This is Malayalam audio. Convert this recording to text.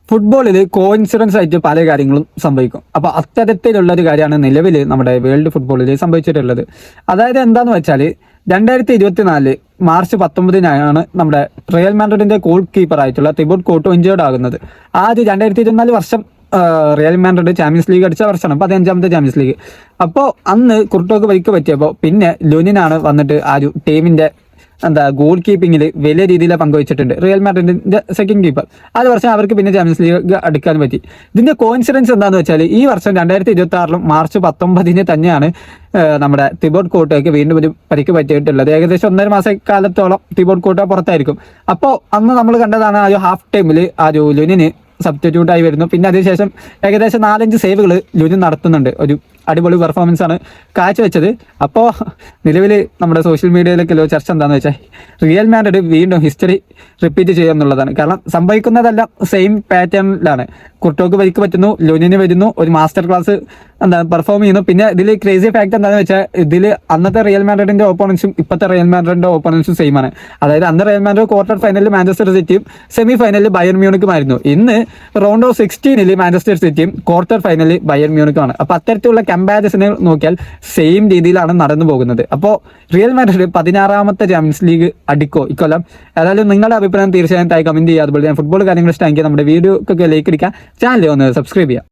ഫുട്ബോളിൽ കോയിൻസിഡൻസ് ആയിട്ട് പല കാര്യങ്ങളും സംഭവിക്കും. അപ്പോൾ അത്തരത്തിലുള്ള ഒരു കാര്യമാണ് നിലവിൽ നമ്മുടെ വേൾഡ് ഫുട്ബോളിൽ സംഭവിച്ചിട്ടുള്ളത്. അതായത് എന്താന്ന് വെച്ചാൽ 2024 മാർച്ച് 19 നമ്മുടെ റയൽ മാഡ്രിഡിന്റെ ഗോൾ കീപ്പർ ആയിട്ടുള്ള തിബോട്ട് കോർട്ടോ ഇഞ്ചേർഡ് ആകുന്നത്. ആദ്യം 2024 വർഷം റയൽ മാഡ്രിഡ് ചാമ്പ്യൻസ് ലീഗ് അടിച്ച വർഷമാണ്, 15ാമത്തെ ചാമ്പ്യൻസ് ലീഗ്. അപ്പോൾ അന്ന് കുർട്ടോക്ക് പരിക്ക് പറ്റിയപ്പോൾ പിന്നെ ലുനിനാണ് വന്നിട്ട് ആ ഒരു ടീമിന്റെ ഗോൾ കീപ്പിങ്ങിൽ വലിയ രീതിയിൽ പങ്കുവച്ചിട്ടുണ്ട്. റിയൽ മാഡ്രിഡിന്റെ സെക്കൻഡ് കീപ്പർ. ആ വർഷം അവർക്ക് പിന്നെ ചാമ്പ്യൻസ് ലീഗ് അടുക്കാൻ പറ്റി. ഇതിന്റെ കോയിൻസിഡൻസ് എന്താണെന്ന് വെച്ചാൽ ഈ വർഷം 2026 മാർച്ച് 19 തന്നെയാണ് നമ്മുടെ തിബോട്ട് കോർട്ടോയ്ക്ക് വീണ്ടും ഒരു പരിക്ക് പറ്റിയിട്ടുള്ളത്. ഏകദേശം 1.5 മാസക്കാലത്തോളം തിബോട്ട് കോർട്ടോ പുറത്തായിരിക്കും. അപ്പോൾ അന്ന് നമ്മൾ കണ്ടതാണ് ആ ഒരു ഹാഫ് ടൈമിൽ ആ ഒരു ലുനിന് സബ്സ്റ്റിറ്റ്യൂട്ട് ആയി വരുന്നു. പിന്നെ അതിനുശേഷം ഏകദേശം 4-5 സേവുകൾ ലുനിൻ നടത്തുന്നുണ്ട്. ഒരു അടിപൊളി പെർഫോമൻസ് ആണ് കാഴ്ചവെച്ചത്. അപ്പോൾ നിലവിൽ നമ്മുടെ സോഷ്യൽ മീഡിയയിലേക്കുള്ള ചർച്ച എന്താണെന്ന് വെച്ചാൽ റിയൽ മാഡ്രിഡ് വീണ്ടും ഹിസ്റ്ററി റിപ്പീറ്റ് ചെയ്യുക എന്നുള്ളതാണ്. കാരണം സംഭവിക്കുന്നതെല്ലാം സെയിം പാറ്റേണിലാണ്. കുർട്ടോക്ക് പരിക്ക് പറ്റുന്നു, ലുനിന് വരുന്നു, ഒരു മാസ്റ്റർ ക്ലാസ് പെർഫോം ചെയ്യുന്നു. പിന്നെ ഇതിൽ ക്രേസി ഫാക്ട് എന്താണെന്ന് വെച്ചാൽ ഇതിൽ അന്നത്തെ റിയൽ മാഡ്രിഡിന്റെ ഓപ്പോണൻസും ഇപ്പോഴത്തെ റിയൽ മാഡ്രിഡിന്റെ ഓപ്പോണൻസും സെയിം ആണ്. അതായത് അന്ന് റിയൽ മാഡ്രിഡ് ക്വാർട്ടർ ഫൈനലിൽ മാഞ്ചസ്റ്റർ സിറ്റിയും സെമി ഫൈനലിൽ ബയർ മ്യൂണിക്കുമായിരുന്നു. ഇന്ന് റൗണ്ട് ഓഫ് 16 മാഞ്ചസ്റ്റർ സിറ്റിയും ക്വാർട്ടർ ഫൈനലിൽ ബയർ മ്യൂണിക്കുമാണ്. അപ്പോൾ അത്തരത്തിലുള്ള കമ്പാരിസനെ നോക്കിയാൽ സെയിം രീതിയിലാണ് നടന്നു പോകുന്നത്. അപ്പോൾ റിയൽ മാഡ്രിഡ് 16ാമത്തെ ചാമ്പ്യൻസ് ലീഗ് അടിക്കോ ഇക്കൊല്ലം? ഏതായാലും നിങ്ങളുടെ അഭിപ്രായം തീർച്ചയായും കമന്റ് ചെയ്യുക. അതുപോലെ ഫുട്ബോൾ കാര്യങ്ങൾ ഇഷ്ടമെങ്കിൽ നമ്മുടെ വീഡിയോക്കൊക്കെ ലൈക്ക് അടിക്കുക, ചാനൽ ഒന്ന് സബ്സ്ക്രൈബ് ചെയ്യുക.